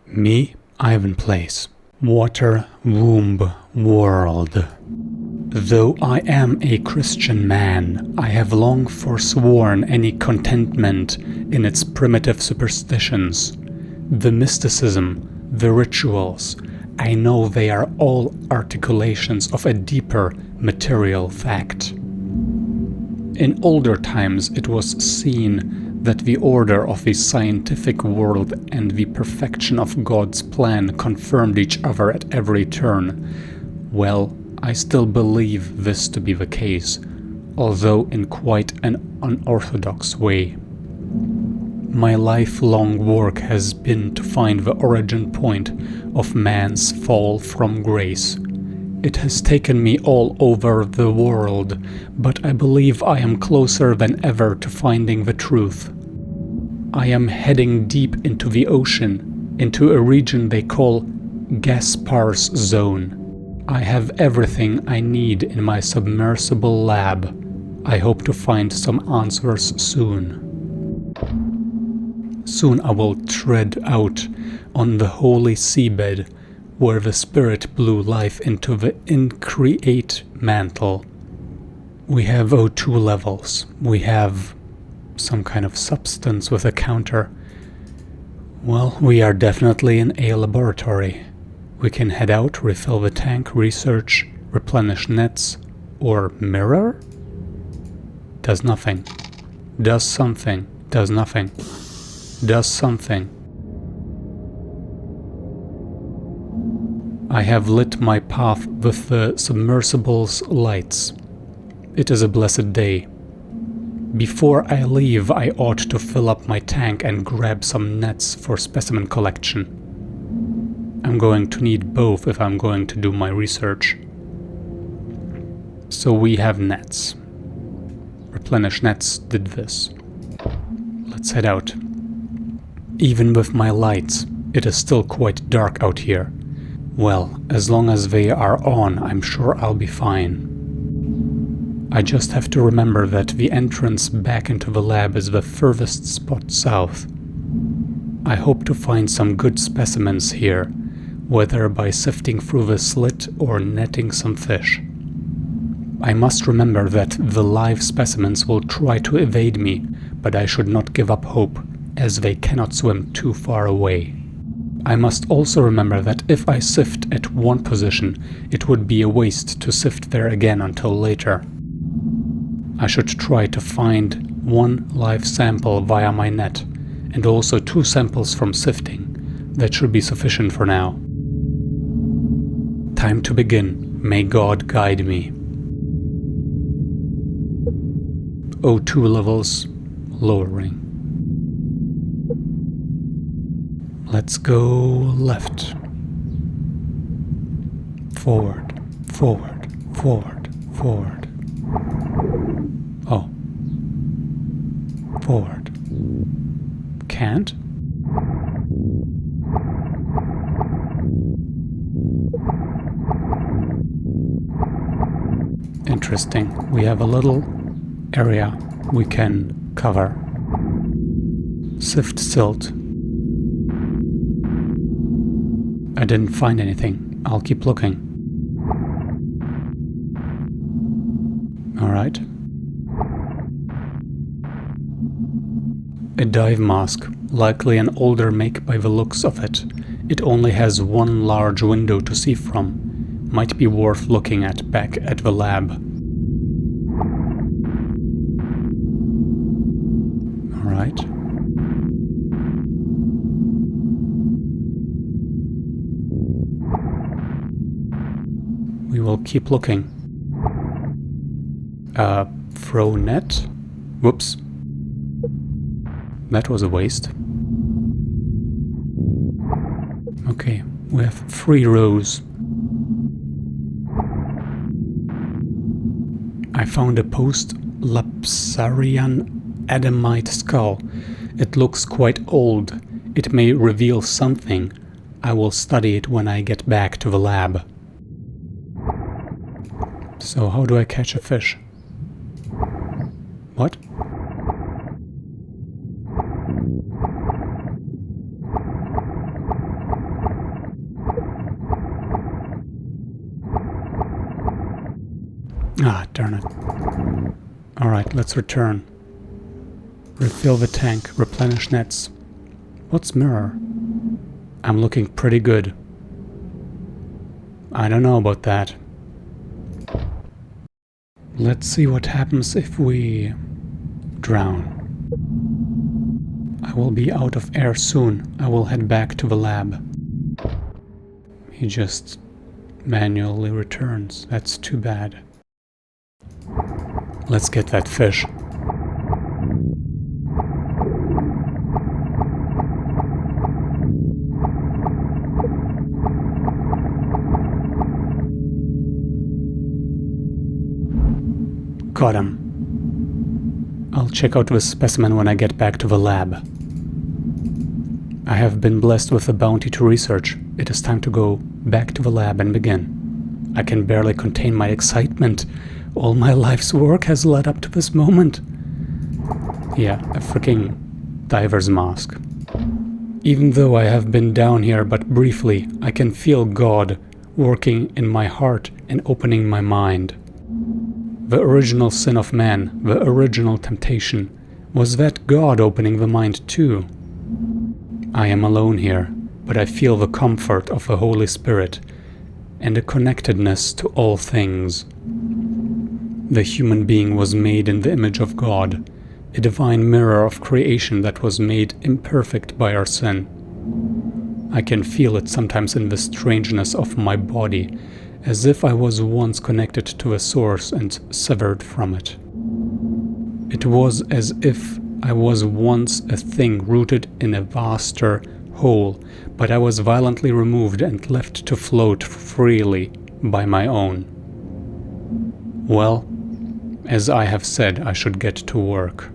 Me, iwanPlays. Water Womb World. Though I am a Christian man, I have long forsworn any contentment in its primitive superstitions. The mysticism, the rituals, I know they are all articulations of a deeper material fact. In older times it was seen that the order of the scientific world and the perfection of God's plan confirmed each other at every turn. Well, I still believe this to be the case, although in quite an unorthodox way. My lifelong work has been to find the origin point of man's fall from grace. It has taken me all over the world, but I believe I am closer than ever to finding the truth. I am heading deep into the ocean, into a region they call Gaspar's Zone. I have everything I need in my submersible lab. I hope to find some answers soon. Soon I will tread out on the holy seabed, where the Spirit blew life into the increate mantle. We have O2 levels. We have some kind of substance with a counter. Well, we are definitely in a laboratory. We can head out, refill the tank, research, replenish nets, or mirror? Does nothing. Does something. Does nothing. Does something. I have lit my path with the submersible's lights. It is a blessed day. Before I leave, I ought to fill up my tank and grab some nets for specimen collection. I'm going to need both if I'm going to do my research. So we have nets. Replenish Nets did this. Let's head out. Even with my lights, it is still quite dark out here. Well, as long as they are on, I'm sure I'll be fine. I just have to remember that the entrance back into the lab is the furthest spot south. I hope to find some good specimens here, whether by sifting through the slit or netting some fish. I must remember that the live specimens will try to evade me, but I should not give up hope, as they cannot swim too far away. I must also remember that if I sift at one position, it would be a waste to sift there again until later. I should try to find one live sample via my net, and also 2 samples from sifting. That should be sufficient for now. Time to begin. May God guide me. O2 levels lowering. Let's go left. Forward, forward, forward, forward. Oh. Forward. Can't? Interesting. We have a little area we can cover. Sift silt. I didn't find anything. I'll keep looking. Alright. A dive mask, likely an older make by the looks of it. It only has one large window to see from. Might be worth looking at back at the lab. Alright. We will keep looking. Throw net? Whoops. That was a waste. Okay, we have 3 rows. I found a post-Lapsarian Adamite skull. It looks quite old. It may reveal something. I will study it when I get back to the lab. So how do I catch a fish? What? Ah, darn it. Alright, let's return. Refill the tank, replenish nets. What's mirror? I'm looking pretty good. I don't know about that. Let's see what happens if we drown. I will be out of air soon. I will head back to the lab. He just manually returns. That's too bad. Let's get that fish. Caught him. I'll check out this specimen when I get back to the lab. I have been blessed with a bounty to research. It is time to go back to the lab and begin. I can barely contain my excitement. All my life's work has led up to this moment. Yeah, a freaking diver's mask. Even though I have been down here but briefly, I can feel God working in my heart and opening my mind. The original sin of man, the original temptation, was that God opening the mind too. I am alone here, but I feel the comfort of the Holy Spirit and a connectedness to all things. The human being was made in the image of God, a divine mirror of creation that was made imperfect by our sin. I can feel it sometimes in the strangeness of my body, as if I was once connected to the source and severed from it. It was as if I was once a thing rooted in a vaster whole, but I was violently removed and left to float freely by my own. Well, as I have said, I should get to work.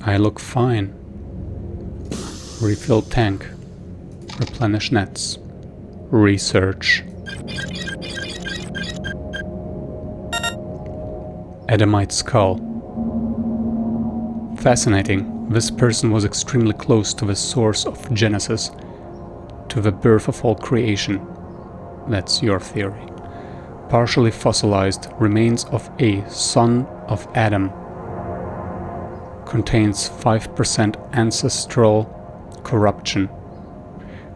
I look fine. Refill tank. Replenish nets. Research. Adamite skull. Fascinating. This person was extremely close to the source of Genesis, to the birth of all creation. That's your theory. Partially fossilized remains of a son of Adam. Contains 5% ancestral corruption.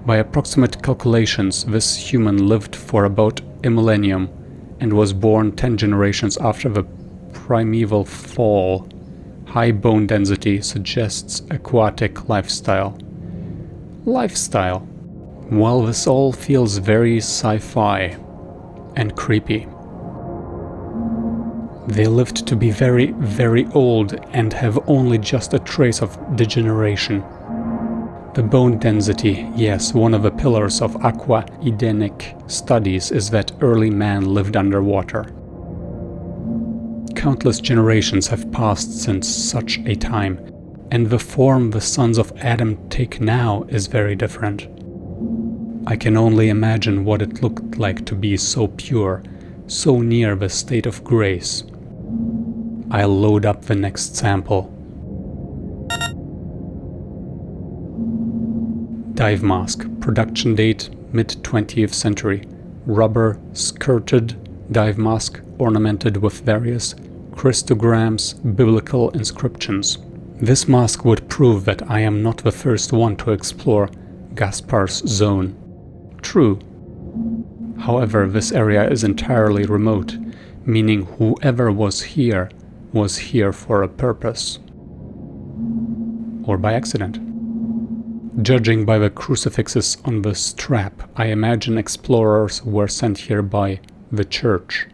By approximate calculations, this human lived for about a millennium and was born 10 generations after the primeval fall. High bone density suggests aquatic lifestyle. Lifestyle? Well, this all feels very sci-fi and creepy. They lived to be very, very old and have only just a trace of degeneration. The bone density, yes, one of the pillars of aqua-edenic studies is that early man lived underwater. Countless generations have passed since such a time, and the form the sons of Adam take now is very different. I can only imagine what it looked like to be so pure, so near the state of grace. I'll load up the next sample. Dive mask, production date mid-20th century. Rubber skirted dive mask ornamented with various Christograms, biblical inscriptions. This mask would prove that I am not the first one to explore Gaspar's zone. True. However, this area is entirely remote, meaning whoever was here for a purpose. Or by accident. Judging by the crucifixes on the strap, I imagine explorers were sent here by the church.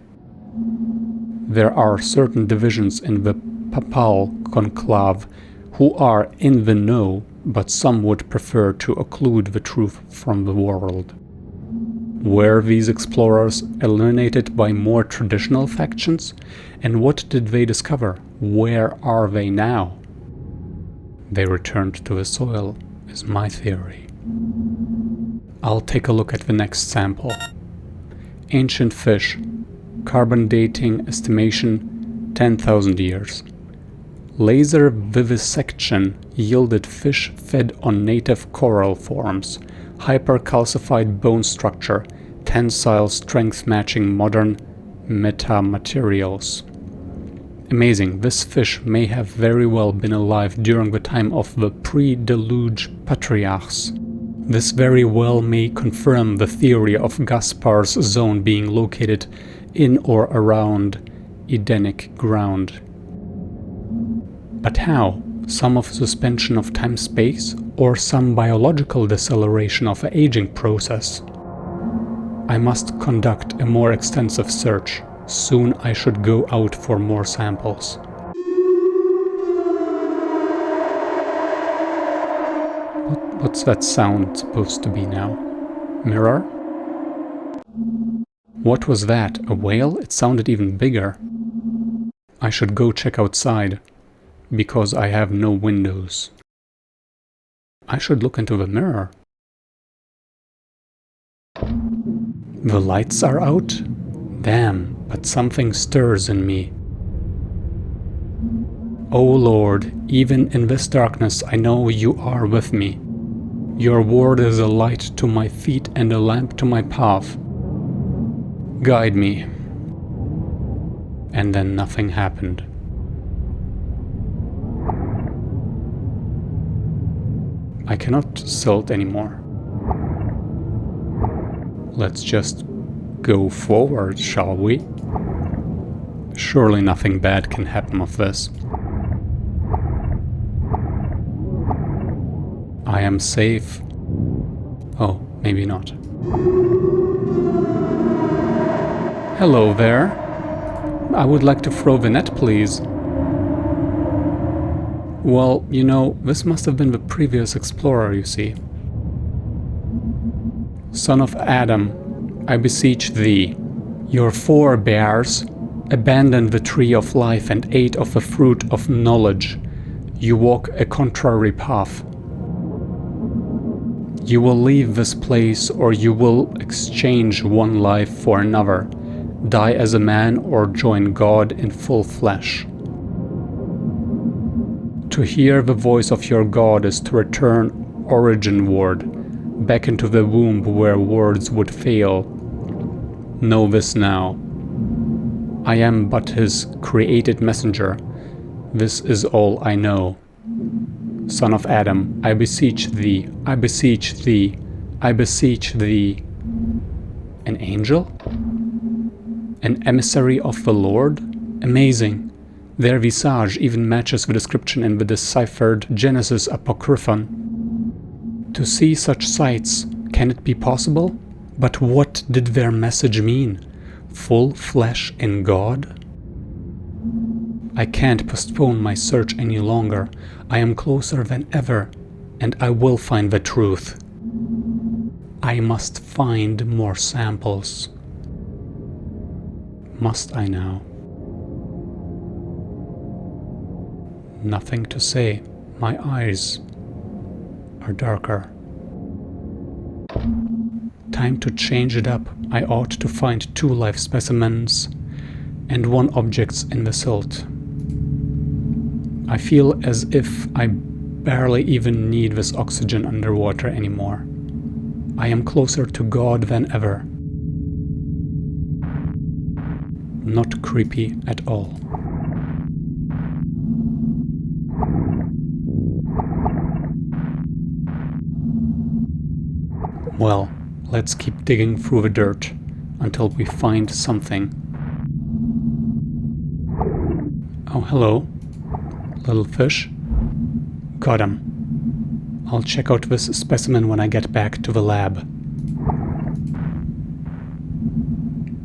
There are certain divisions in the papal conclave who are in the know, but some would prefer to occlude the truth from the world. Were these explorers eliminated by more traditional factions? And what did they discover? Where are they now? They returned to the soil, is my theory. I'll take a look at the next sample. Ancient fish. Carbon dating estimation 10,000 years. Laser vivisection yielded fish fed on native coral forms. Hypercalcified bone structure tensile strength matching modern metamaterials. Amazing, this fish may have very well been alive during the time of the pre-deluge patriarchs. This very well may confirm the theory of Gaspar's zone being located in or around Edenic ground. But how? Some of suspension of time-space, or some biological deceleration of the aging process? I must conduct a more extensive search. Soon I should go out for more samples. What's that sound supposed to be now? Mirror? What was that? A whale? It sounded even bigger. I should go check outside, because I have no windows. I should look into the mirror. The lights are out? Damn, but something stirs in me. O Lord, even in this darkness I know you are with me. Your word is a light to my feet and a lamp to my path. Guide me. And then nothing happened. I cannot silt anymore. Let's just go forward, shall we? Surely nothing bad can happen of this. I am safe. Oh, maybe not. Hello there. I would like to throw the net, please. Well, you know, this must have been the previous explorer, you see. Son of Adam, I beseech thee, your forebears abandoned the tree of life and ate of the fruit of knowledge. You walk a contrary path. You will leave this place, or you will exchange one life for another, die as a man or join God in full flesh. To hear the voice of your God is to return originward, back into the womb where words would fail. Know this now. I am but his created messenger. This is all I know. Son of Adam, I beseech thee, I beseech thee, I beseech thee. An angel? An emissary of the Lord? Amazing. Their visage even matches the description in the deciphered Genesis Apocryphon. To see such sights, can it be possible? But what did their message mean? Full flesh in God? I can't postpone my search any longer. I am closer than ever, and I will find the truth. I must find more samples. Must I now? Nothing to say. My eyes are darker. Time to change it up. I ought to find 2 life specimens and 1 object in the silt. I feel as if I barely even need this oxygen underwater anymore. I am closer to God than ever. Not creepy at all. Well, let's keep digging through the dirt until we find something. Oh, hello. Little fish. Got him. I'll check out this specimen when I get back to the lab.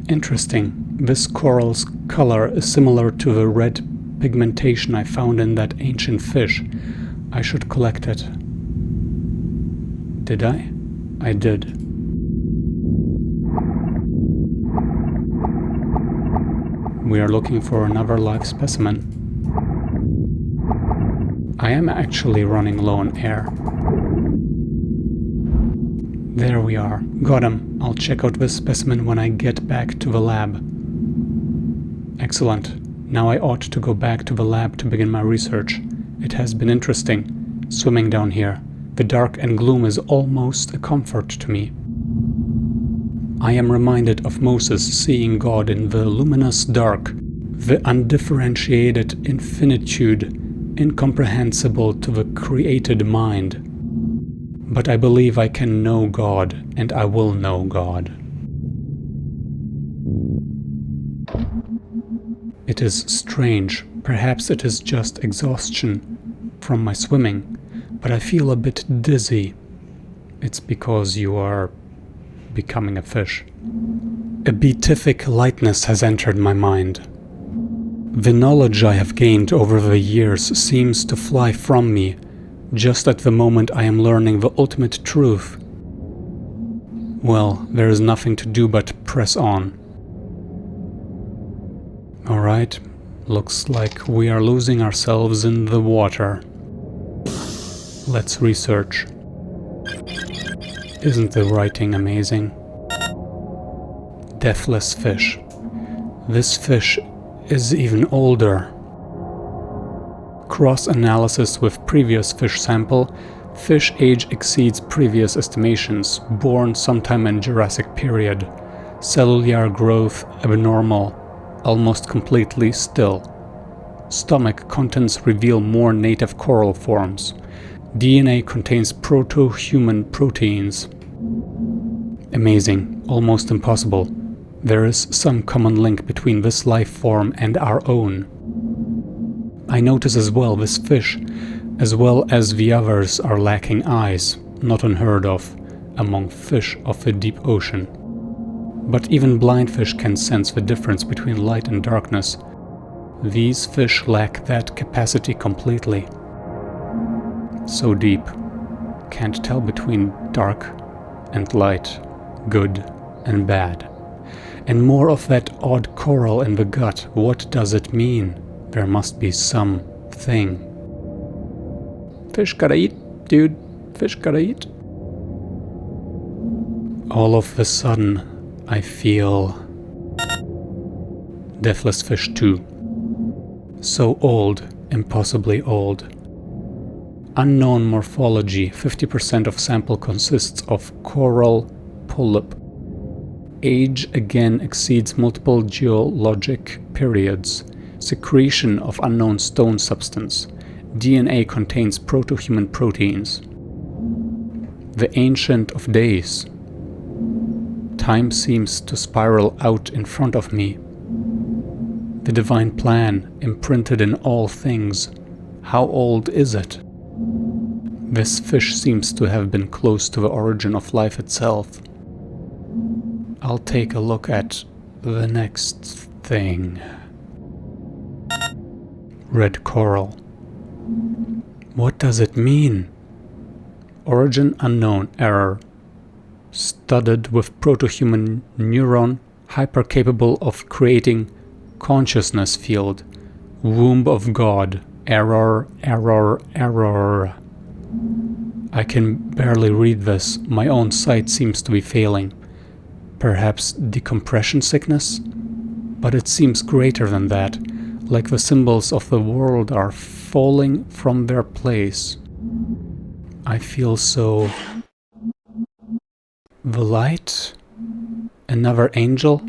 Interesting. This coral's color is similar to the red pigmentation I found in that ancient fish. I should collect it. Did I? I did. We are looking for another live specimen. I am actually running low on air. There we are. Got him. I'll check out this specimen when I get back to the lab. Excellent. Now I ought to go back to the lab to begin my research. It has been interesting, swimming down here. The dark and gloom is almost a comfort to me. I am reminded of Moses seeing God in the luminous dark, the undifferentiated infinitude, incomprehensible to the created mind. But I believe I can know God, and I will know God. It is strange, perhaps it is just exhaustion from my swimming, but I feel a bit dizzy. It's because you are becoming a fish. A beatific lightness has entered my mind. The knowledge I have gained over the years seems to fly from me, just at the moment I am learning the ultimate truth. Well, there is nothing to do but press on. Alright, looks like we are losing ourselves in the water. Let's research. Isn't the writing amazing? Deathless fish. This fish is even older. Cross-analysis with previous fish sample, fish age exceeds previous estimations, born sometime in Jurassic period. Cellular growth abnormal, almost completely still. Stomach contents reveal more native coral forms. DNA contains proto-human proteins. Amazing, almost impossible. There is some common link between this life form and our own. I notice as well this fish, as well as the others, are lacking eyes, not unheard of among fish of the deep ocean. But even blind fish can sense the difference between light and darkness. These fish lack that capacity completely. So deep, can't tell between dark and light, good and bad. And more of that odd coral in the gut, what does it mean? There must be something. Fish gotta eat, dude. Fish gotta eat. All of a sudden, I feel Deathless Fish 2. So old, impossibly old. Unknown morphology, 50% of sample consists of coral polyp. Age again exceeds multiple geologic periods. Secretion of unknown stone substance. DNA contains proto-human proteins. The Ancient of Days. Time seems to spiral out in front of me. The divine plan, imprinted in all things. How old is it? This fish seems to have been close to the origin of life itself. I'll take a look at the next thing. Red coral. What does it mean? Origin unknown, error. Studded with proto-human neuron, hyper-capable of creating consciousness field. Womb of God, error, error, error. I can barely read this, my own sight seems to be failing. Perhaps decompression sickness? But it seems greater than that, like the symbols of the world are falling from their place. I feel so... The light? Another angel?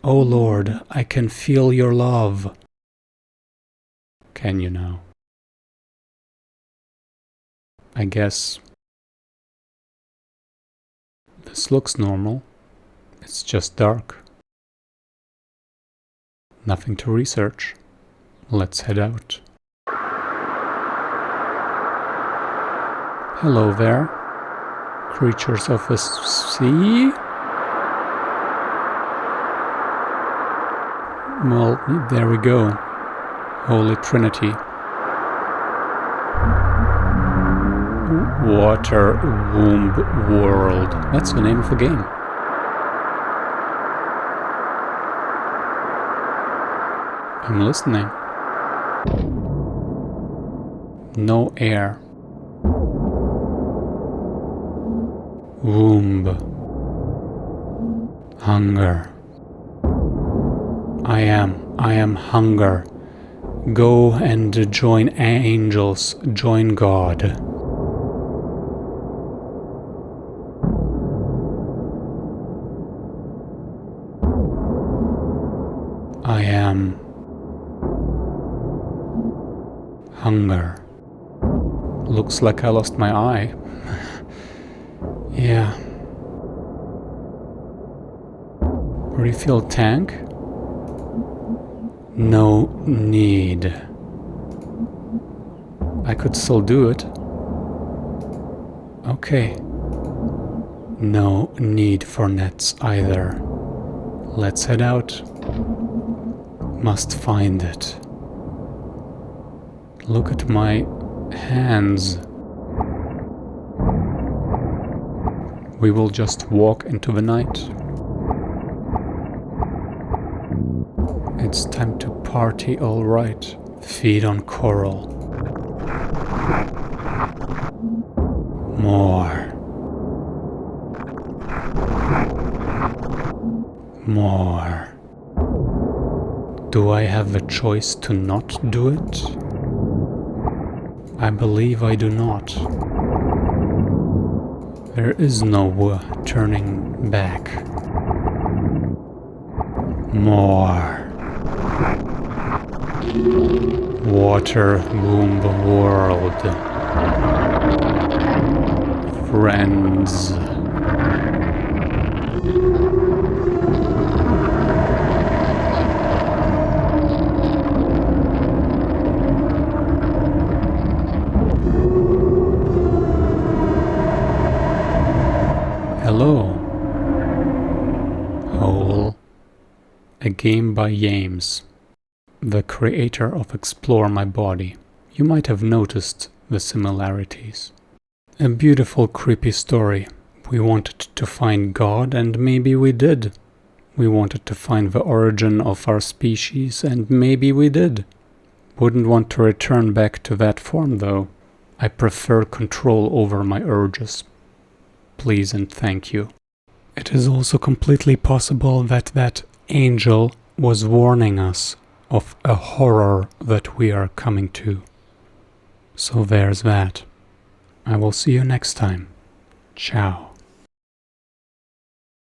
Oh Lord, I can feel your love. Can you now? I guess this looks normal. It's just dark. Nothing to research. Let's head out. Hello there, creatures of the sea? Well, there we go. Holy Trinity. Water Womb World. That's the name of the game. I'm listening. No air. Womb. Hunger. I am hunger. Go and join angels, join God. I am hunger. Looks like I lost my eye. Yeah. Refill tank? No need. I could still do it. Okay. No need for nets either. Let's head out. Must find it. Look at my hands. We will just walk into the night. It's time to party, all right. Feed on coral. More. More. Do I have a choice to not do it? I believe I do not. There is no turning back. More. Water womb world. Friends. Hello. Hole. A game by James, the creator of Explore My Body. You might have noticed the similarities. A beautiful, creepy story. We wanted to find God, and maybe we did. We wanted to find the origin of our species, and maybe we did. Wouldn't want to return back to that form, though. I prefer control over my urges. Please and thank you. It is also completely possible that that angel was warning us of a horror that we are coming to. So there's that. I will see you next time. Ciao.